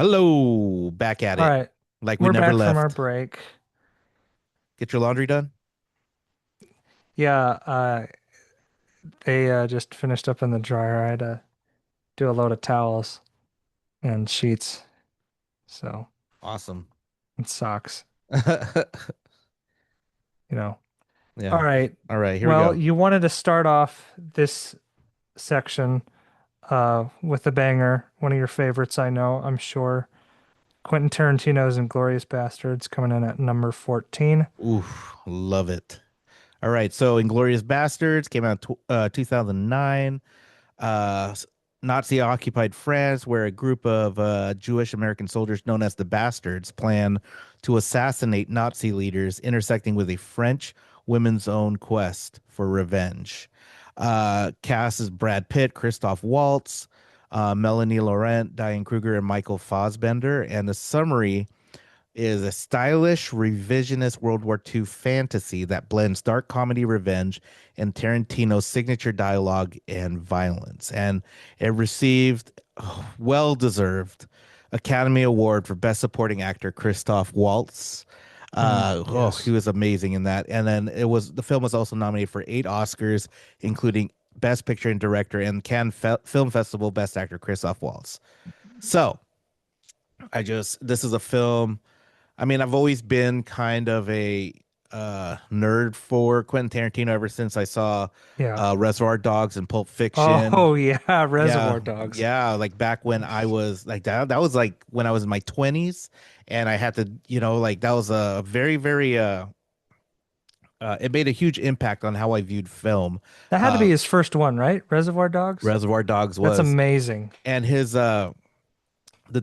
Hello, back at All it. right, Like we we're never back from our left. break. Get your laundry done? Yeah, they just finished up in the dryer. I had to do a load of towels and sheets, so Awesome. and socks, you know. All Yeah. right. All right, here we Well, go. you wanted to start off this section with a banger, one of your favorites, I know, I'm sure. Quentin Tarantino's Inglourious Bastards coming in at number 14. Oof, love it. All right, so Inglorious Bastards came out 2009. Uh, Nazi occupied France, where a group of Jewish American soldiers known as the Bastards plan to assassinate Nazi leaders, intersecting with a French women's own quest for revenge. Cast is Brad Pitt, Christoph Waltz, Melanie Laurent, Diane Kruger, and Michael Fassbender. And the summary is a stylish revisionist World War II fantasy that blends dark comedy, revenge, and Tarantino's signature dialogue and violence. And it received well-deserved Academy Award for Best Supporting Actor Christoph Waltz. He Yes. was amazing in that. And then the film was also nominated for 8 Oscars, including Best Picture and Director and Film Festival Best Actor Christoph Waltz. So this is a film. I mean, I've always been kind of a nerd for Quentin Tarantino ever since I saw Yeah. Reservoir Dogs and Pulp Fiction. Oh, yeah, Yeah, Reservoir Dogs. yeah, like back when I was like that. That was like when I was in my 20s, and I had to, like that was a very, very it made a huge impact on how I viewed film. That had to Uh, be his first one, right? Reservoir Dogs? Reservoir Dogs That's was, amazing. and his the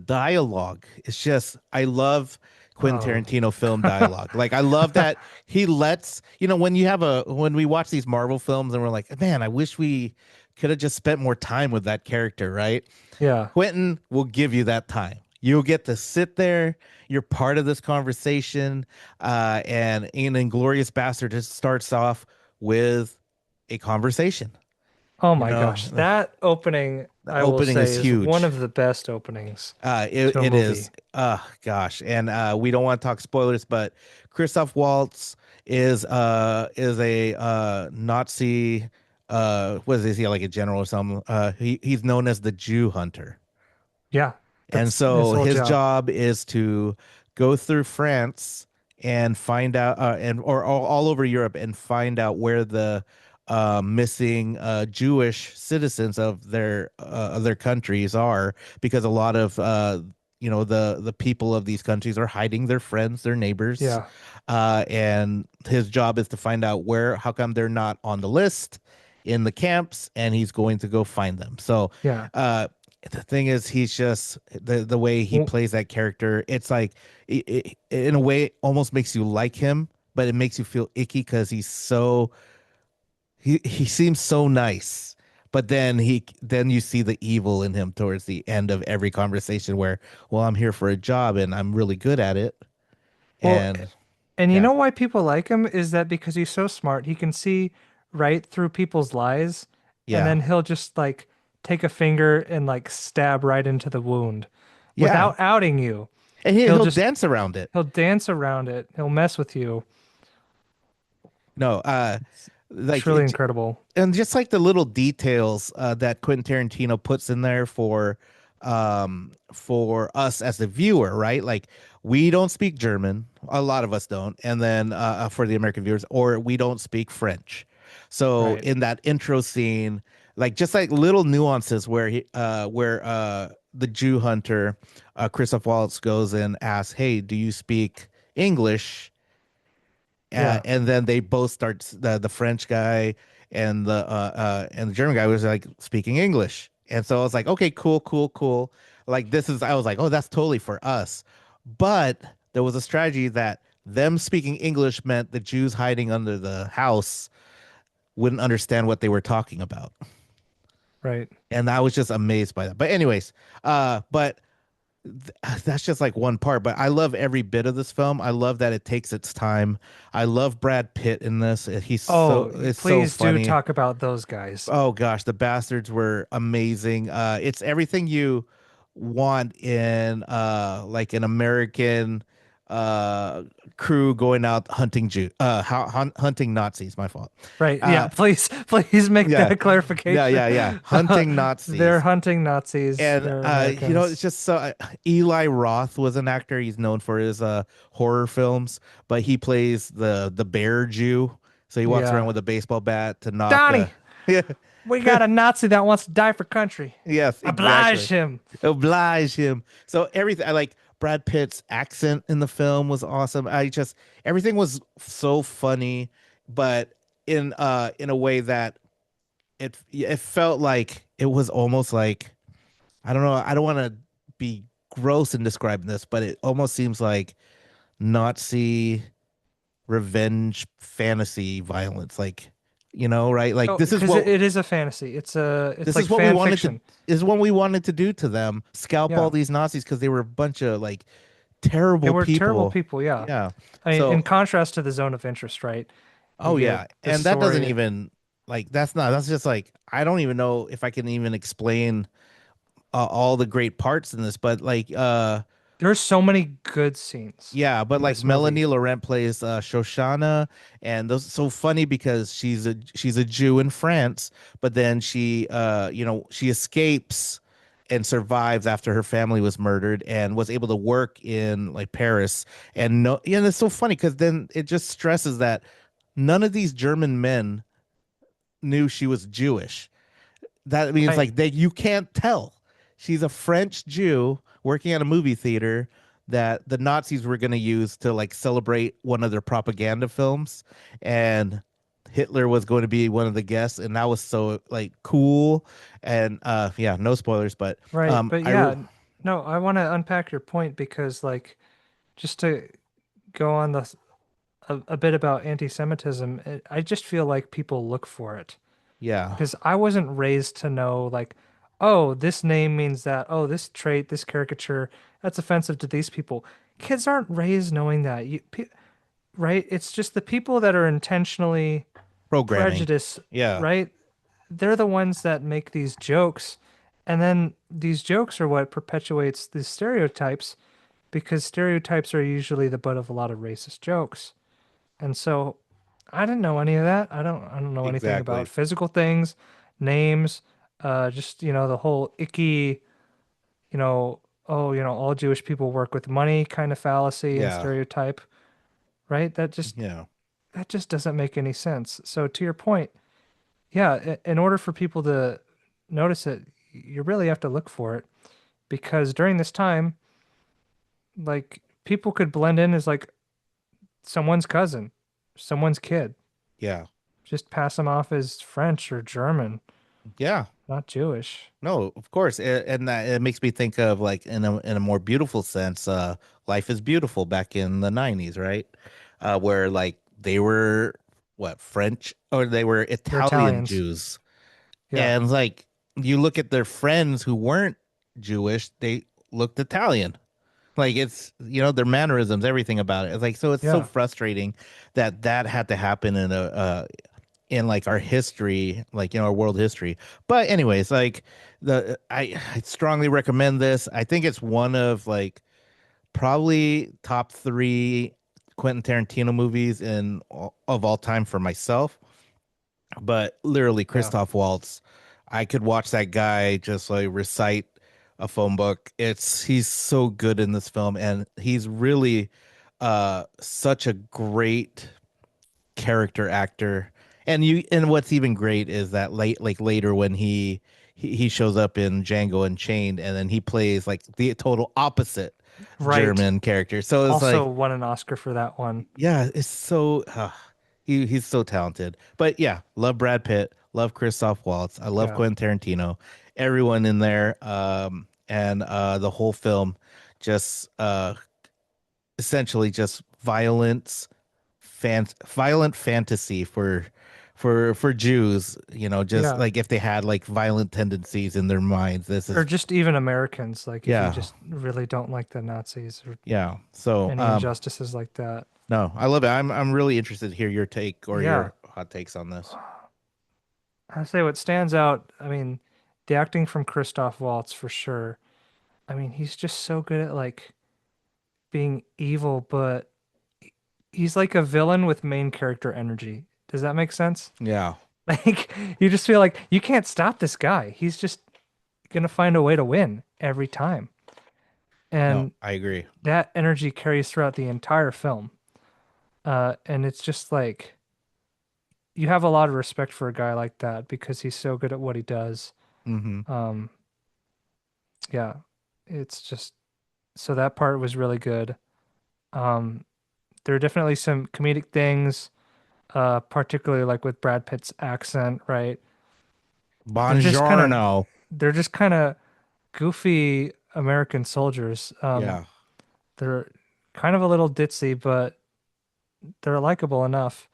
dialogue is just I love Quentin Oh. Tarantino film dialogue. Like I love that he lets, when we watch these Marvel films and we're like, man, I wish we could have just spent more time with that character, right? Yeah. Quentin will give you that time. You'll get to sit there. You're part of this conversation. And in Inglorious Bastard, it starts off with a conversation. Oh You my know, gosh. That opening, the I will opening say, is is one huge. of the best openings It to a it is. movie. Gosh, and we don't want to talk spoilers, but Christoph Waltz is a Nazi. What is he, like a general or something? He's known as the Jew hunter, Yeah. and That's his so whole his job. job is to go through France and find out, or all over Europe and find out where the missing Jewish citizens of their countries are, because a lot of the people of these countries are hiding their friends, their neighbors, Yeah. and his job is to find out how come they're not on the list in the camps, and he's going to go find them. So Yeah. uh the thing is, he's just the way he Well, plays that character. It's like in a way, it almost makes you like him, but it makes you feel icky because he seems so nice. But then you see the evil in him towards the end of every conversation where, well, I'm here for a job and I'm really good at it. well, And and you yeah, know why people like him is that because he's so smart, he can see right through people's lies, and yeah, then he'll just like take a finger and like stab right into the wound yeah. without outing you. And He'll he'll just dance around it. he'll dance around it. He'll mess with you. No, It's like really incredible. and just like the little details that Quentin Tarantino puts in there for us as the viewer, right? Like we don't speak German, a lot of us don't, and then for the American viewers, or we don't speak French. So Right. in that intro scene, like just like little nuances where the Jew hunter, Christoph Waltz, goes and asks, "Hey, do you speak English?" Yeah. And then they both start, the French guy and the German guy was like speaking English, and so I was like, okay, cool, cool, cool. Like I was like, oh, that's totally for us. But there was a strategy that them speaking English meant the Jews hiding under the house wouldn't understand what they were talking about, Right. and I was just amazed by that. But anyways, but that's just like one part, but I love every bit of this film. I love that it takes its time. I love Brad Pitt in this. Oh, It's so please do funny. talk about those guys. Oh gosh, the bastards were amazing. It's everything you want in like an American uh crew going out hunting hunting Nazis. My fault. Right. Yeah. Uh Please make yeah. that clarification. Yeah. Hunting They're Nazis. hunting Nazis. And They're it's Americans. just so Eli Roth was an actor. He's known for his horror films, but he plays the bear Jew. So he walks around Yeah. with a baseball bat to knock Donnie, yeah. we got a Nazi that wants to die for country. Yes, Oblige exactly. him. Oblige him. So everything I like Brad Pitt's accent in the film was awesome. I just everything was so funny, but in a way that it felt like it was almost like I don't know, I don't want to be gross in describing this, but it almost seems like Nazi revenge fantasy violence like right? Like Oh, because it is a fantasy. It's this like is what we fan wanted to fiction. is what we wanted to do to them. Scalp all Yeah. these Nazis because they were a bunch of like They terrible were terrible people. people, yeah. Yeah. I mean, in So, contrast to the zone of interest, right? You oh get yeah, the and that doesn't story. even like that's just like I don't even know if I can even explain all the great parts in this, but like There's so many good scenes yeah, but in like this movie. Melanie Laurent plays Shoshana, and those so funny because she's a Jew in France, but then she escapes and survives after her family was murdered and was able to work in like Paris. And no, yeah, and it's so funny because then it just stresses that none of these German men knew she was Jewish. That means Right. like they you can't tell. She's a French Jew working at a movie theater that the Nazis were going to use to like celebrate one of their propaganda films, and Hitler was going to be one of the guests, and that was so like cool. And yeah, no spoilers, but Right. But I re yeah, no, I want to unpack your point because like just to go on a bit about anti-Semitism, I just feel like people look for it. yeah, Because I wasn't raised to know like, oh, this name means that, oh, this trait, this caricature, that's offensive to these people. Kids aren't raised knowing that. Right? It's just the people that are intentionally programming, prejudiced, yeah, right? They're the ones that make these jokes. And then these jokes are what perpetuates these stereotypes because stereotypes are usually the butt of a lot of racist jokes. And so I didn't know any of that. I don't know anything about exactly, physical things, names, just the whole icky, oh, all Jewish people work with money kind of fallacy and yeah, stereotype, right? yeah, That just doesn't make any sense. So to your point, yeah, in order for people to notice it, you really have to look for it because during this time, like people could blend in as like someone's cousin, someone's kid. yeah, Just pass them off as French or German, yeah. not Jewish. No, of course, and that it makes me think of like in a more beautiful sense, Life is Beautiful back in the 90s, right? Where like they were what French or they were They're Italian Italians. Jews, Yeah. and like you look at their friends who weren't Jewish, they looked Italian. Like it's their mannerisms, everything about it. It's like so it's so Yeah. frustrating that that had to happen in like our history, like our world history. But anyways, like I strongly recommend this. I think it's one of like probably top three Quentin Tarantino movies of all time for myself. But literally, Yeah. Christoph Waltz, I could watch that guy just like recite a phone book. He's so good in this film, and he's really such a great character actor. And what's even great is that later when he shows up in Django Unchained and then he plays like the total opposite Right. German character. So it's Also like won an Oscar for that one. yeah, it's so he's so talented. But yeah, love Brad Pitt, love Christoph Waltz, I love Yeah. Quentin Tarantino, everyone in there and the whole film just essentially just violent fantasy for Jews, just Yeah. like if they had like violent tendencies in their minds. This Or is just even Americans, like if you yeah, just really don't like the Nazis or yeah. So any injustices like that. no, I love it. I'm really interested to hear your take or Yeah. your hot takes on this. I say what stands out, I mean, the acting from Christoph Waltz for sure. I mean, he's just so good at like being evil, but he's like a villain with main character energy. Does that make sense? Yeah. Like you just feel like you can't stop this guy. He's just gonna find a way to win every time. No, And I agree. that energy carries throughout the entire film. And it's just like you have a lot of respect for a guy like that because he's so good at what he does. Hmm. Um, yeah, it's just so that part was really good. Um, there are definitely some comedic things, particularly like with Brad Pitt's accent, right? They're just kind of Buongiorno. they're just kind of goofy American soldiers. Yeah. They're kind of a little ditzy, but they're likable enough.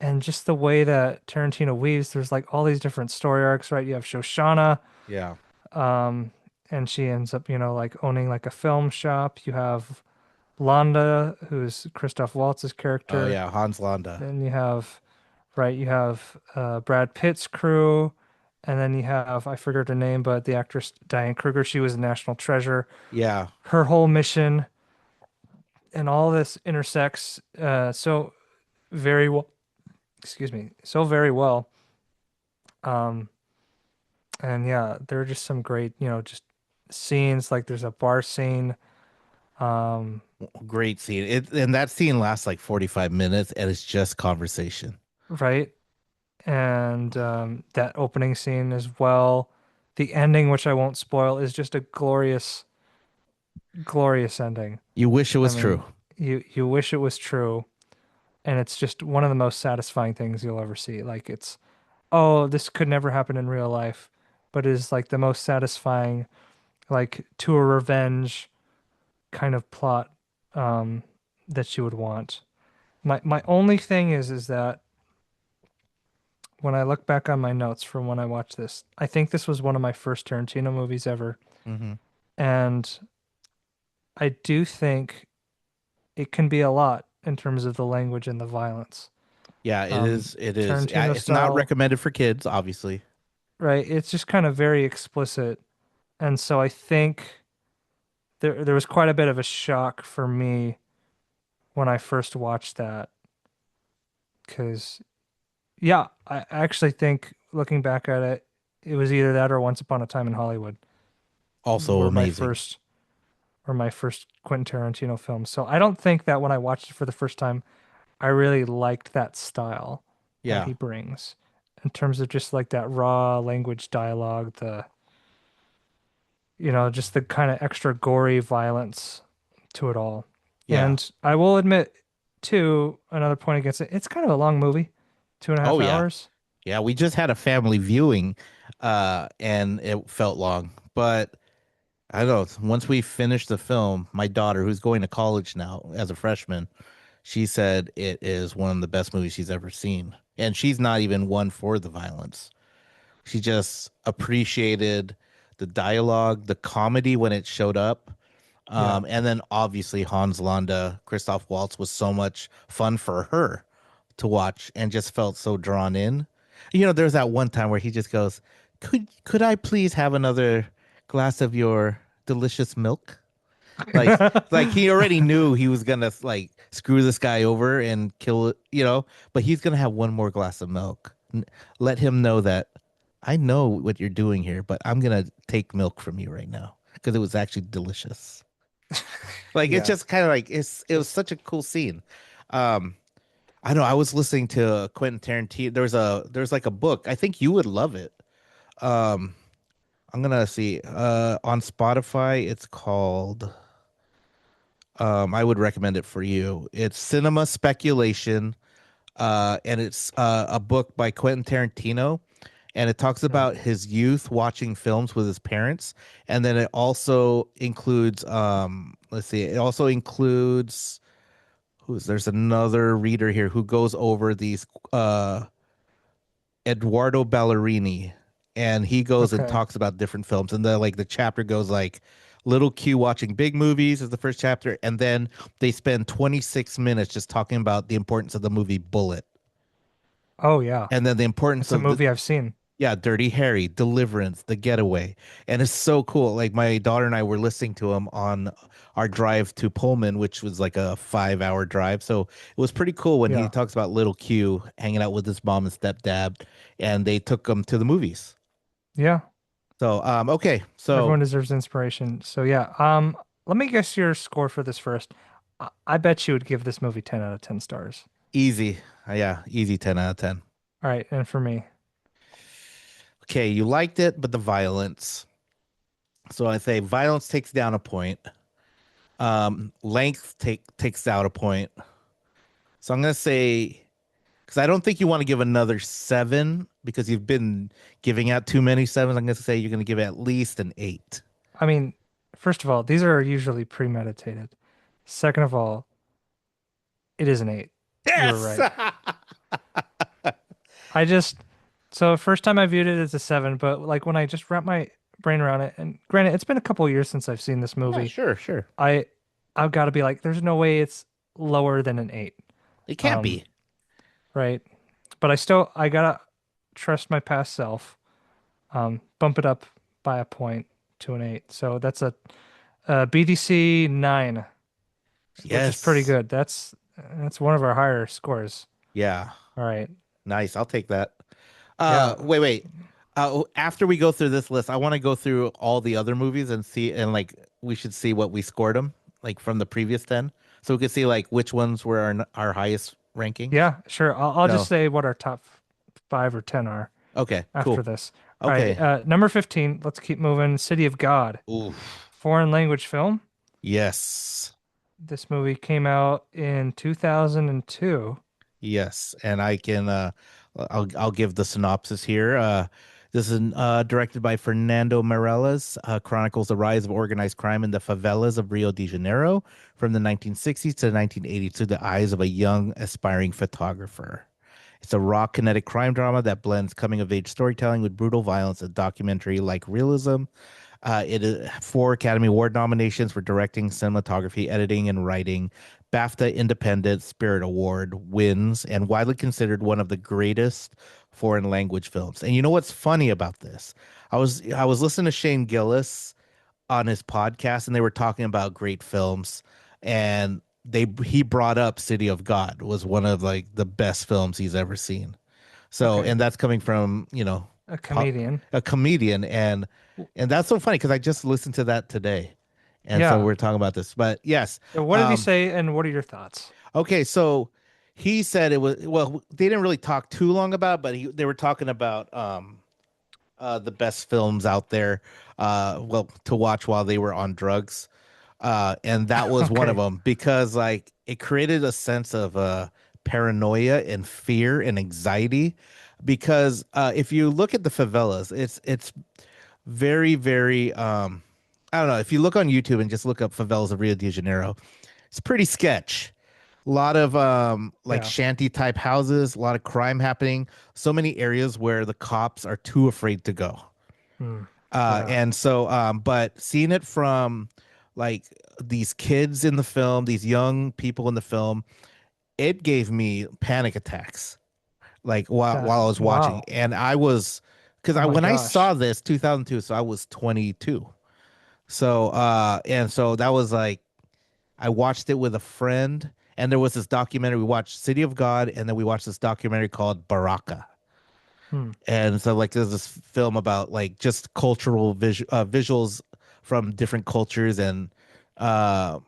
And just the way that Tarantino weaves, there's like all these different story arcs, right? You have Shoshana, Yeah. um, and she ends up, like owning like a film shop. You have Londa, who's Christoph Waltz's Oh character. yeah, Hans Landa. Then you have, right, you have Brad Pitt's crew. And then you have, I forget her name, but the actress Diane Kruger, she was a national treasure. Yeah. Her whole mission and all this intersects so very well, excuse me, so very well. Um, and yeah, there are just some great, just scenes. Like there's a bar scene, um, Great scene. And that scene lasts like 45 minutes and it's just conversation. right? And that opening scene as well. The ending, which I won't spoil, is just a glorious, glorious ending. You wish it I was true. mean, you wish it was true, and it's just one of the most satisfying things you'll ever see. Like it's, oh, this could never happen in real life, but it is like the most satisfying, like to a revenge kind of plot um, that you would want. My only thing is that when I look back on my notes from when I watched this, I think this was one of my first Tarantino movies ever, Hmm. and I do think it can be a lot in terms of the language and the violence. Yeah, it Um, is. It is. Tarantino It's not style, recommended for kids, obviously. right? It's just kind of very explicit, and so I think there was quite a bit of a shock for me when I first watched that because yeah, I actually think looking back at it, it was either that or Once Upon a Time in Hollywood Also were my amazing. first or my first Quentin Tarantino film. So I don't think that when I watched it for the first time, I really liked that style that Yeah. he brings in terms of just like that raw language dialogue, just the kind of extra gory violence to it all. Yeah. And I will admit, too, another point against it, it's kind of a long movie, two and a Oh half yeah. hours. Yeah, we just had a family viewing and it felt long. But I don't know, once we finished the film, my daughter, who's going to college now as a freshman, she said it is one of the best movies she's ever seen. And she's not even one for the violence. She just appreciated the dialogue, the comedy when it showed up. Yeah. And then obviously Hans Landa, Christoph Waltz was so much fun for her to watch and just felt so drawn in. There's that one time where he just goes, "Could I please have another glass of your delicious milk?" Like like he already knew he was gonna like screw this guy over and kill it, but he's gonna have one more glass of milk. Let him know that I know what you're doing here, but I'm gonna take milk from you right now because it was actually delicious. Like it's Yeah. just kind of like it was such a cool scene. Um, I know I was listening to Quentin Tarantino. There's like a book. I think you would love it. Um, I'm gonna see on Spotify. It's called I would recommend it for you. It's Cinema Speculation, and it's a book by Quentin Tarantino, and it talks Hmm. about his youth watching films with his parents, and then it also includes, let's see, it also includes who's there's another reader here who goes over these Eduardo Ballerini, and he goes and Okay. talks about different films. And the chapter goes like Little Q watching big movies is the first chapter, and then they spend 26 minutes just talking about the importance of the movie Bullet, Oh, yeah. and then the importance It's a of the movie I've seen. Yeah, Dirty Harry, Deliverance, The Getaway. And it's so cool. Like my daughter and I were listening to him on our drive to Pullman, which was like a 5 hour drive. So it was pretty cool when he Yeah. talks about little Q hanging out with his mom and stepdad, and they took him to the movies. Yeah. So okay. So Everyone deserves inspiration. So yeah. Let me guess your score for this first. I bet you would give this movie 10 out of 10 stars. easy. Yeah, easy 10 out of 10. All right, and for me, Okay, you liked it, but the violence. So I say violence takes down a point. Length takes out a point. So I'm gonna say because I don't think you want to give another seven because you've been giving out too many sevens. I'm gonna say you're gonna give it at least an eight. I mean, first of all, these are usually premeditated. Second of all, it is an eight. You were Yes. right. I just, so first time I viewed it as a seven, but like when I just wrapped my brain around it, and granted, it's been a couple years since I've seen this Yeah, movie, sure, sure. I, I've got to be like, there's no way it's lower than an eight. It can't Um, be. right. But I gotta trust my past self, bump it up by a point to an eight. So that's a BDC nine, which is pretty Yes. good. That's one of our higher scores. Yeah. All right. Nice. I'll take that. Yeah. Wait. After we go through this list, I want to go through all the other movies and see, and like, we should see what we scored them, like from the previous 10. So we could see like which ones were our highest rankings. Yeah, sure. I'll just So, say what our top five or 10 are okay, after cool. this. All right. Okay. Number 15. Let's keep moving. City of God, Oof. foreign language film. Yes. This movie came out in 2002. Yes, and I can I'll give the synopsis here. This is directed by Fernando Meirelles, chronicles the rise of organized crime in the favelas of Rio de Janeiro from the 1960s to the 1980s through the eyes of a young aspiring photographer. It's a raw kinetic crime drama that blends coming of age storytelling with brutal violence and documentary like realism. It is 4 Academy Award nominations for directing, cinematography, editing, and writing. BAFTA Independent Spirit Award wins, and widely considered one of the greatest foreign language films. And you know what's funny about this? I was listening to Shane Gillis on his podcast, and they were talking about great films, and he brought up City of God was one of like the best films he's ever seen. So, Okay. and that's coming from, A a, comedian. a comedian, and that's so funny because I just listened to that today. And so Yeah. we're talking about this. But yes. So what did he say and what are your thoughts? Okay, so he said it was well, they didn't really talk too long about, but they were talking about the best films out there well to watch while they were on drugs. And that was one of Okay. them because like it created a sense of paranoia and fear and anxiety because if you look at the favelas, it's very, very I don't know, if you look on YouTube and just look up favelas of Rio de Janeiro, it's pretty sketch. A lot of like Yeah. shanty type houses, a lot of crime happening, so many areas where the cops are too afraid to go. Hmm. Yeah. And so but seeing it from like these kids in the film, these young people in the film, it gave me panic attacks like while I was watching. Wow. And I was because Oh I my when I gosh. saw this 2002, so I was 22. So and so that was like I watched it with a friend, and there was this documentary. We watched City of God, and then we watched this documentary called Baraka. Hmm. And so like there's this film about like just cultural visuals from different cultures and uh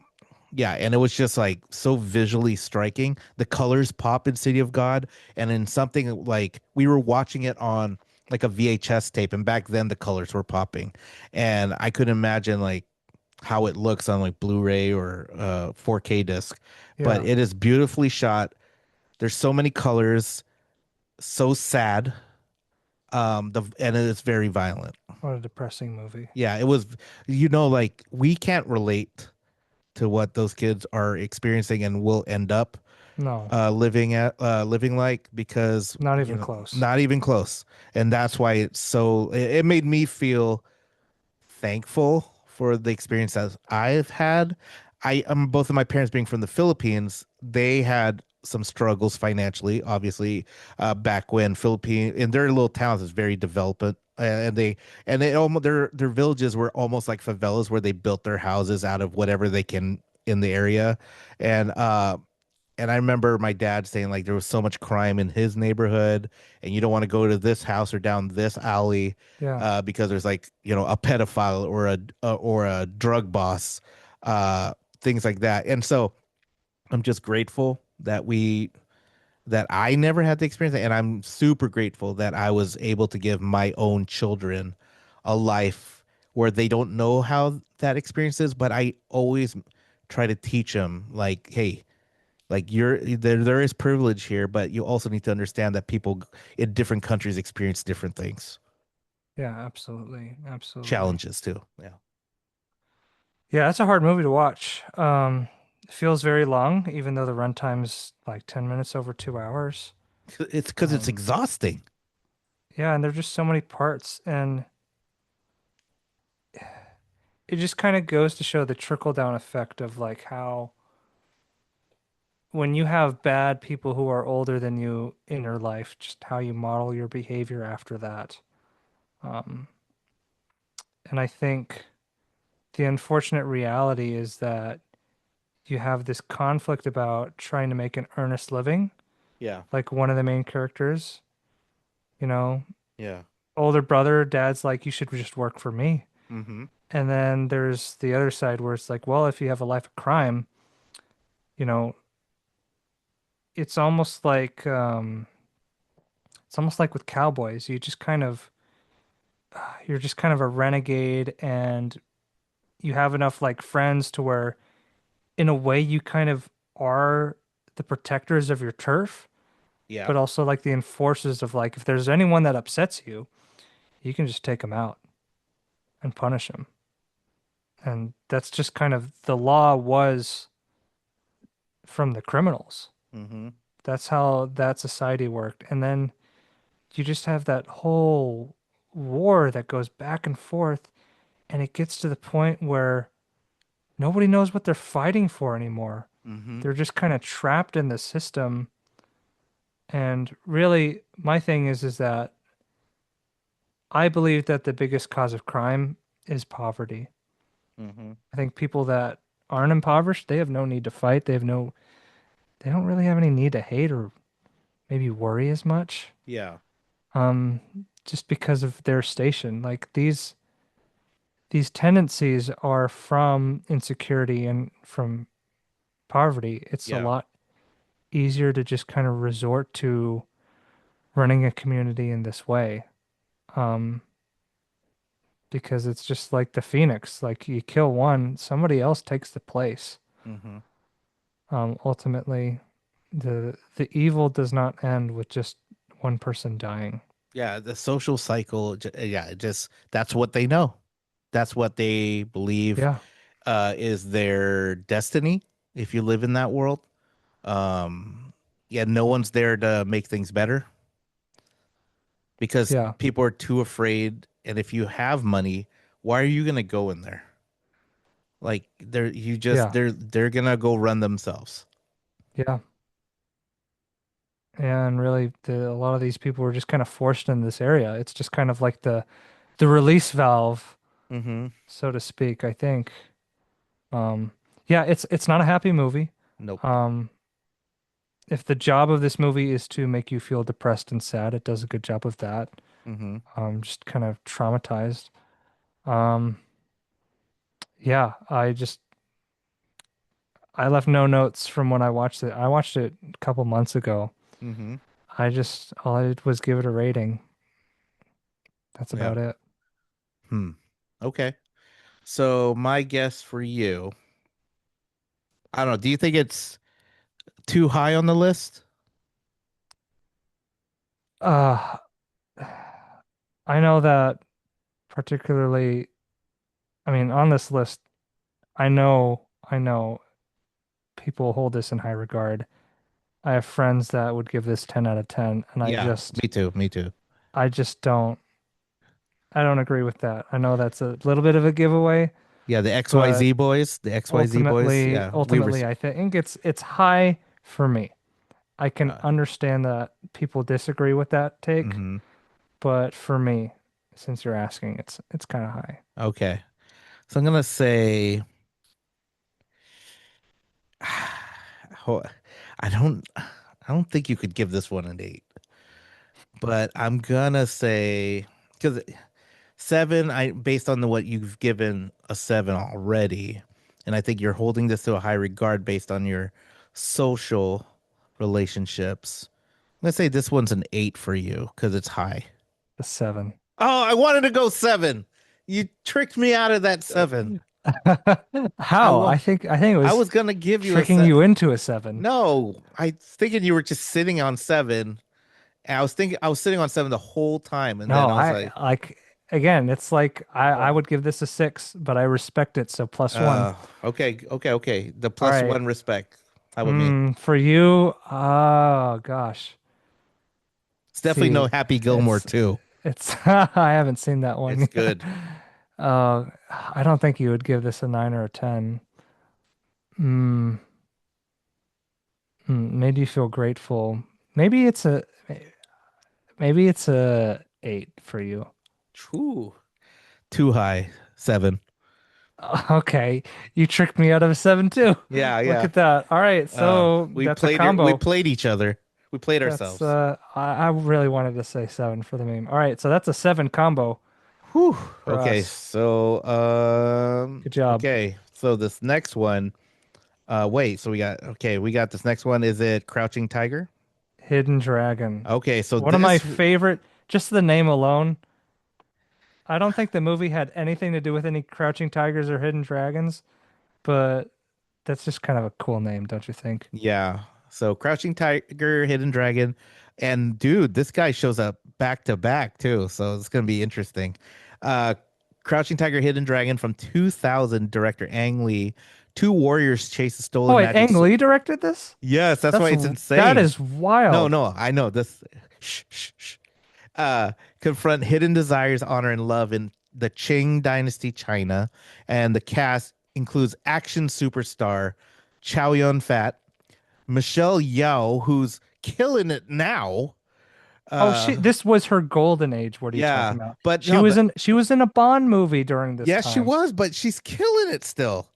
yeah, and it was just like so visually striking. The colors pop in City of God, and in something like we were watching it on like a VHS tape, and back then the colors were popping, and I could imagine like how it looks on like Blu-ray or 4K disc, but Yeah. it is beautifully shot. There's so many colors, so sad, and it is very violent. What a depressing movie. Yeah, it was, like we can't relate to what those kids are experiencing and will end up No, living like because not even close. not even close. And that's why it made me feel thankful for the experience that I've had. Both of my parents being from the Philippines, they had some struggles financially. Obviously, back when Philippine in their little towns is very development, and they almost their villages were almost like favelas where they built their houses out of whatever they can in the area, and I remember my dad saying like there was so much crime in his neighborhood, and you don't want to go to this house or down this alley, Yeah. because there's like a pedophile or a drug boss, uh, things like that. And so I'm just grateful that I never had to experience that, and I'm super grateful that I was able to give my own children a life where they don't know how that experience is, but I always try to teach them like, hey, like there is privilege here, but you also need to understand that people in different countries experience different things, Yeah, absolutely. Absolutely. challenges too. Yeah. Yeah, that's a hard movie to watch. It feels very long, even though the runtime's like 10 minutes over 2 hours. It's because it's Um, exhausting. yeah, and there's just so many parts, and it just kind of goes to show the trickle down effect of like how when you have bad people who are older than you in your life, just how you model your behavior after that. Um, and I think the unfortunate reality is that you have this conflict about trying to make an earnest living, Yeah. like one of the main characters, you know, Yeah. older brother, dad's like, you should just work for me. Mm-hmm. And then there's the other side where it's like, well, if you have a life of crime, you know, it's almost like it's almost like with cowboys, you're just kind of a renegade and you have enough like friends to where in a way you kind of are the protectors of your turf, Yeah. but also like the enforcers of like if there's anyone that upsets you, you can just take them out and punish them. And that's just kind of the law was from the criminals. Mm-hmm. That's how that society worked. And then you just have that whole war that goes back and forth, and it gets to the point where nobody knows what they're fighting for anymore. Mm-hmm. They're just kind of trapped in the system. And really, my thing is that I believe that the biggest cause of crime is poverty. Mm-hmm. I think people that aren't impoverished, they have no need to fight. They don't really have any need to hate or maybe worry as much. Yeah. Um, just because of their station. Like these tendencies are from insecurity and from poverty. It's a Yeah. lot easier to just kind of resort to running a community in this way. Um, because it's just like the phoenix. Like you kill one, somebody else takes the place. Mm-hmm. Ultimately, the evil does not end with just one person dying. Yeah. The social cycle. Yeah. It just that's what they know. That's what they believe Yeah, is their destiny. If you live in that world, yeah, no one's there to make things better because yeah, people are too afraid. And if you have money, why are you gonna go in there? Like yeah, they're gonna go run themselves. yeah. And really, a lot of these people were just kind of forced in this area. It's just kind of like the release valve, Mm-hmm. so to speak, I think. Um, yeah, it's not a happy movie. Nope. Um, if the job of this movie is to make you feel depressed and sad, it does a good job of that. Mm-hmm. Just kind of traumatized. Um, yeah, I left no notes from when I watched it. I watched it a couple months ago. Mm-hmm. All I did was give it a rating. That's Yeah. about it. Hmm. Okay. So my guess for you, I don't know. Do you think it's too high on the list? Uh, I know that particularly, I mean, on this list, I know people hold this in high regard. I have friends that would give this 10 out of 10, and Yeah, me too. Me too. I just I don't agree with that. I know that's a little bit of a giveaway, Yeah, but The XYZ boys. Yeah, we ultimately, I think it's high for me. I can Uh, understand that people disagree with that take, hmm. but for me, since you're asking, it's kind of high. Okay. So I'm gonna say ho- I don't think you could give this one an 8, but I'm gonna say because seven, I based on what you've given a seven already, and I think you're holding this to a high regard based on your social relationships. I'm gonna say this one's an 8 for you because it's high. The seven. Oh, I wanted to go seven. You tricked me out of that seven. I How? wa I think it I was was gonna give you a tricking set. you into a seven. No, I was thinking you were just sitting on seven. And I was sitting on seven the whole time, and then No, I was I like, like again, it's like I oh, would give this a six, but I respect it, so plus one. uh, okay. The All plus right. one respect. How about me? For you, oh gosh. It's definitely no See, Happy Gilmore it's too. it's I haven't seen that one It's yet. good. I don't think you would give this a nine or a 10. Mm, made you feel grateful. Maybe it's a maybe it's a eight for you. True. Too high. Seven. Okay, you tricked me out of a seven too. Yeah, Look yeah. at that. All right, so that's a We combo. played each other. We played That's ourselves. I really wanted to say seven for the meme. All right, so that's a seven combo Whew. for Okay, us. so Good job. okay. So this next one, wait, so we got this next one. Is it Crouching Tiger? Hidden Dragon. Okay, so One of my this favorite, just the name alone. I don't think the movie had anything to do with any Crouching Tigers or Hidden Dragons, but that's just kind of a cool name, don't you think? Yeah. So Crouching Tiger, Hidden Dragon, and dude, this guy shows up back to back too. So it's gonna be interesting. Uh, Crouching Tiger, Hidden Dragon from 2000, director Ang Lee. Two warriors chase a Oh stolen wait, magic Ang sword. Lee directed this? Yes, that's why it's That insane. is No, wild. no, I know this. Shh, shh, shh. Confront hidden desires, honor, and love in the Qing Dynasty China, and the cast includes action superstar Chow Yun Fat, Michelle Yao, who's killing it now. Oh, Uh, this was her golden age. What are you yeah, talking about? but no, but She was in a Bond movie during this yeah, she time. was, but she's killing it still.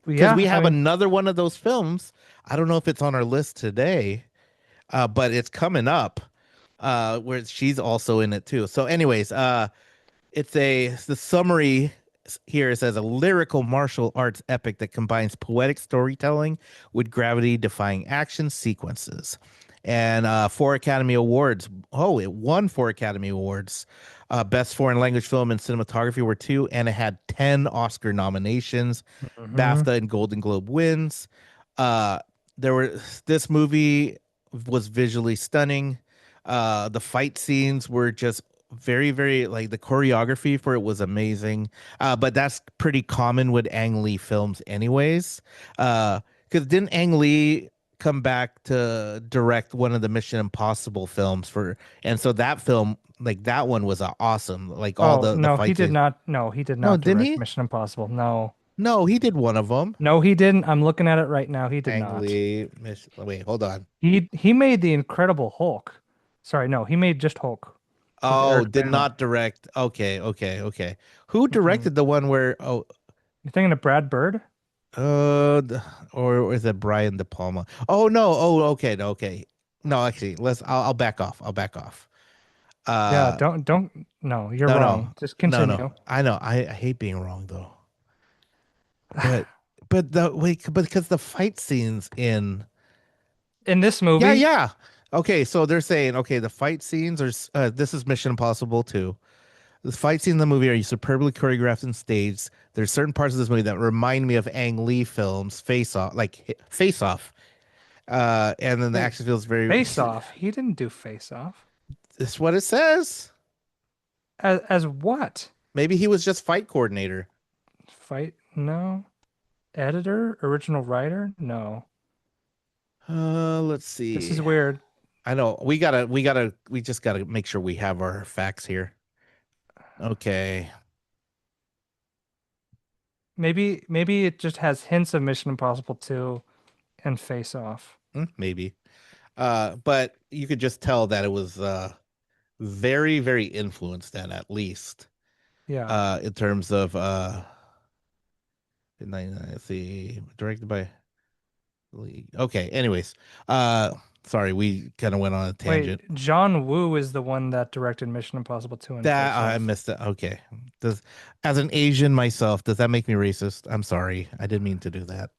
Because we Yeah, I have mean, another one of those films. I don't know if it's on our list today, but it's coming up. Where she's also in it too. So, anyways, the summary here says a lyrical martial arts epic that combines poetic storytelling with gravity defying action sequences. And 4 Academy Awards. Oh, it won 4 Academy Awards. Best foreign language film and cinematography were two, and it had 10 Oscar nominations, hmm. BAFTA and Golden Globe wins. Uh, there were this movie was visually stunning. The fight scenes were just very like the choreography for it was amazing. But that's pretty common with Ang Lee films anyways. Because didn't Ang Lee come back to direct one of the Mission Impossible films for, and so that film, like that one was awesome, like all Oh, the no, he fight did scenes. not. No, he did No, not didn't direct he? Mission Impossible. No. No, he did one of them. No, he didn't. I'm looking at it right now. He did Ang not. Lee wait, hold on. He made the Incredible Hulk. Sorry, no, he made just Hulk with Oh, Eric did Bana. not direct. Okay. Who Mm-mm. directed the one where You're thinking of Brad Bird? Uh, or is it Brian De Palma? Oh no. Oh, okay. No, okay. No, actually, I'll back off. I'll back off. Yeah, Uh, no, you're no, no, wrong. Just no. continue. I know. I hate being wrong though. But but because the fight scenes in In this yeah, movie, yeah. Okay, so they're saying okay, the fight scenes are this is Mission Impossible 2. The fight scenes in the movie are superbly choreographed and staged. There's certain parts of this movie that remind me of Ang Lee films, Face Off. And then the wait, action feels very. Face Off. He didn't do Face Off. This is what it says. As what? Maybe he was just fight coordinator. Fight? No. Editor? Original writer? No. Let's This is see. weird. I know we just gotta make sure we have our facts here. Okay. Maybe it just has hints of Mission Impossible 2 and Face Off. Maybe. But you could just tell that it was very, very influenced then, at least Yeah. in terms of let's see, directed by Lee. Okay, anyways, sorry, we kind of went on a tangent. Wait, John Woo is the one that directed Mission Impossible 2 and Kill That I Chains. missed it. Okay. Does as an Asian myself, does that make me racist? I'm sorry. I didn't mean to do that.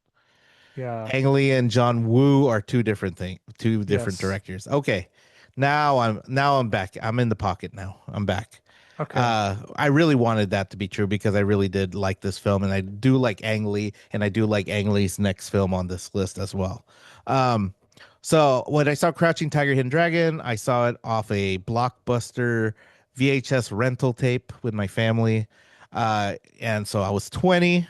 Yeah. Ang Lee and John Woo are two different things, two different Yes. directors. Okay. Now I'm back. I'm in the pocket now. I'm back. Okay. I really wanted that to be true because I really did like this film, and I do like Ang Lee, and I do like Ang Lee's next film on this list as well. Um, so when I saw Crouching Tiger, Hidden Dragon, I saw it off a Blockbuster VHS rental tape with my family, and so I was 20.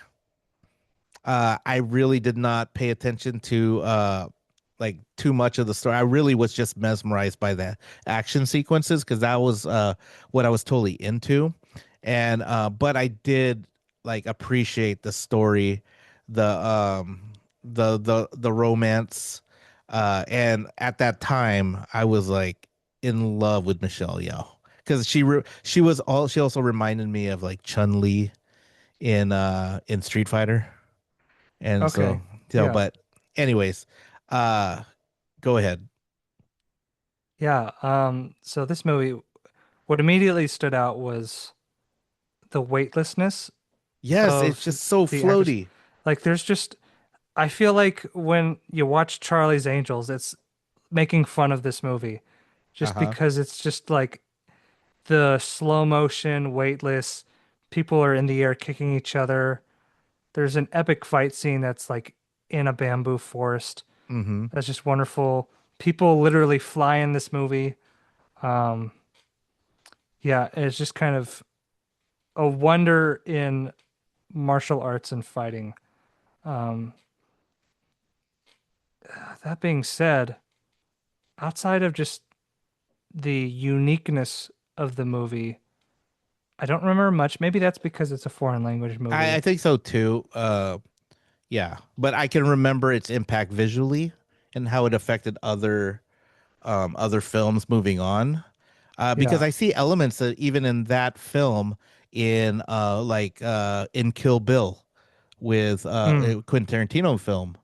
I really did not pay attention to like too much of the story. I really was just mesmerized by the action sequences because that was what I was totally into. And but I did like appreciate the story, the romance. And at that time I was like in love with Michelle Yeoh because she also reminded me of like Chun-Li in Street Fighter. And so, Okay. Yeah. but anyways, uh, go ahead. Yeah. So this movie, what immediately stood out was the weightlessness Yes, it's of just so the actors. floaty. Like there's just I feel like when you watch Charlie's Angels, it's making fun of this movie just Uh-huh. because it's just like the slow motion, weightless, people are in the air kicking each other. There's an epic fight scene that's like in a bamboo forest. Mm-hmm. That's just wonderful. People literally fly in this movie. Um, yeah, it's just kind of a wonder in martial arts and fighting. Um, that being said, outside of just the uniqueness of the movie, I don't remember much. Maybe that's because it's a foreign language I movie. think so too. Yeah, but I can remember its impact visually and how it affected other films moving on. Because Yeah. I see elements that even in that film in in Kill Bill with Mm, a Quentin Tarantino film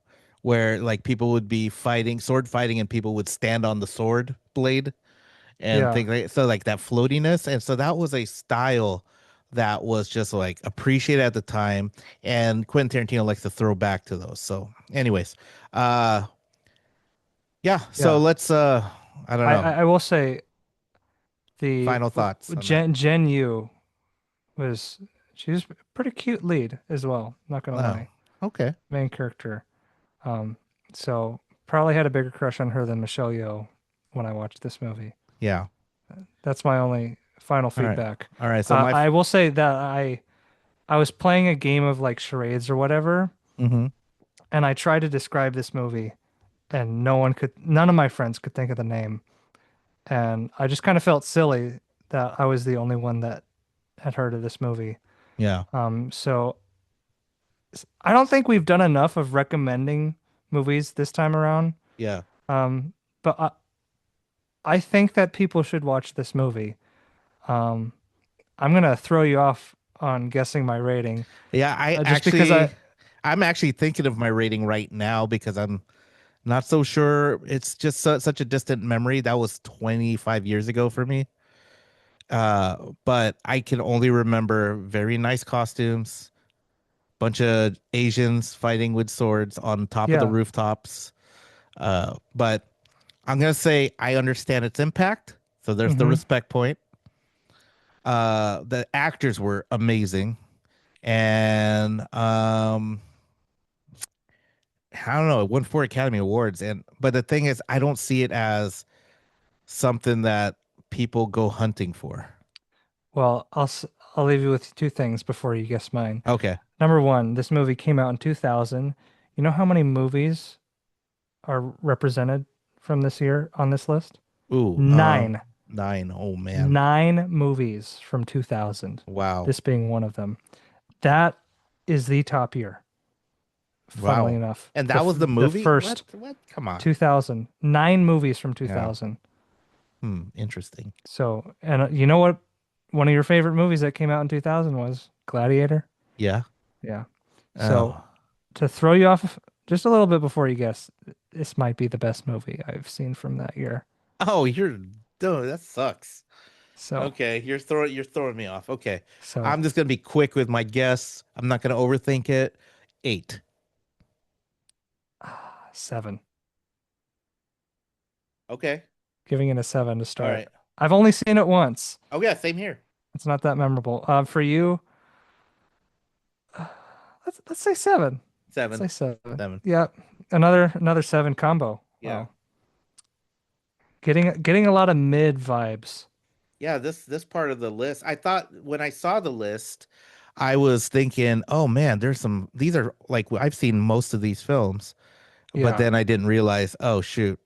where like people would be fighting sword fighting and people would stand on the sword blade and yeah. things like so like that floatiness. And so that was a style that was just like appreciated at the time, and Quentin Tarantino likes to throw back to those. So anyways, uh yeah, so Yeah. let's I don't know, I will say the final thoughts on that. Jen Yu was she was a pretty cute lead as well, not gonna Oh, lie. okay. Main character. Um, so probably had a bigger crush on her than Michelle Yeoh when I watched this movie. Yeah. That's my only final All right. feedback. All right, so I will say that I was playing a game of like charades or whatever, mm-hmm. and I tried to describe this movie, and none of my friends could think of the name, and I just kind of felt silly that I was the only one that had heard of this movie. Yeah. So I don't think we've done enough of recommending movies this time around. Yeah. Um, but I think that people should watch this movie. Um, I'm gonna throw you off on guessing my rating, Yeah, just because I, I'm actually thinking of my rating right now because I'm not so sure. It's just such a distant memory. That was 25 years ago for me. But I can only remember very nice costumes, bunch of Asians fighting with swords on top of the yeah, rooftops. But I'm gonna say I understand its impact. So there's the hmm respect point. The actors were amazing, and I don't know, it won 4 Academy Awards, and but the thing is, I don't see it as something that people go hunting for. Well, I'll leave you with two things before you guess mine. Okay. Number one, this movie came out in 2000. You know how many movies are represented from this year on this list? Ooh, Nine. 9. Oh man. Nine movies from 2000. Wow. This being one of them. That is the top year. funnily Wow. enough. And that was the The movie? What? first What? Come on. 2000, 9 movies from Yeah. 2000. Interesting. So, and you know what? One of your favorite movies that came out in 2000 was Gladiator. Yeah. Yeah. So, Oh. to throw you off just a little bit before you guess, this might be the best movie I've seen from that year. Oh, dude, that sucks. So, Okay, you're throwing me off. Okay. so I'm just gonna be quick with my guess. I'm not gonna overthink it. 8. 7. Okay. Giving it a 7 to All start. right. I've only seen it once. Oh yeah, same here. It's not that memorable. For you, let's say 7. Let's 7. say 7. 7. Yeah. Another 7 combo. Yeah. Wow. Getting a lot of mid vibes. Yeah, this part of the list. I thought when I saw the list, I was thinking, "Oh man, there's some these are like I've seen most of these films." But Yeah. then I didn't realize, "Oh shoot.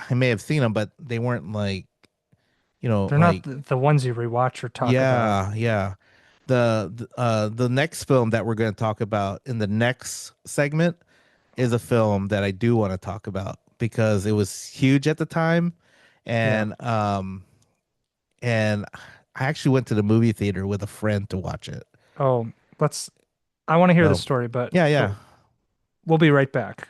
I may have seen them, but they weren't like, They're not like the ones you rewatch or talk about. yeah, yeah. The next film that we're going to talk about in the next segment is a film that I do want to talk about because it was huge at the time, Yeah. and I actually went to the movie theater with a friend to watch it. Oh, let's I want to hear the So story, but yeah, but yeah. we'll be right back.